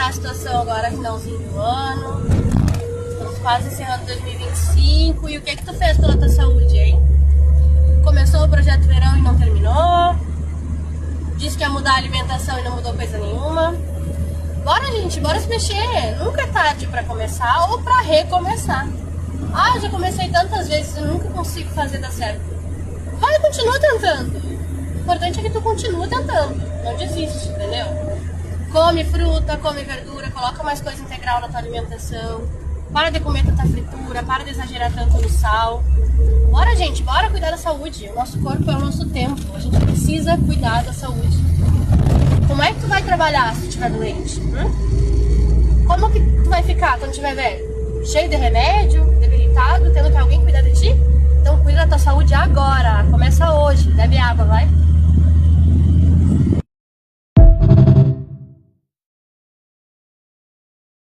tá a situação agora, finalzinho do ano. Estamos quase encerrando 2025. E o que tu fez pela tua saúde, hein? Começou o projeto verão e não terminou. Disse que ia mudar a alimentação e não mudou coisa nenhuma. Bora, gente, bora se mexer. Nunca é tarde pra começar ou pra recomeçar. Ah, já comecei tantas vezes e nunca consigo fazer dar certo. Vai, continua tentando. O importante é que tu continua tentando. Não desiste, entendeu? Come fruta, come verdura, coloca mais coisa integral na tua alimentação. Para de comer tanta fritura, para de exagerar tanto no sal. Bora, gente, bora cuidar da saúde. O nosso corpo é o nosso tempo. A gente precisa cuidar da saúde. Como é que tu vai trabalhar se estiver doente? Como que tu vai ficar quando estiver velho? Cheio de remédio, debilitado, tendo que alguém cuidar de ti? Então cuida da tua saúde agora. Começa hoje. Bebe água, vai.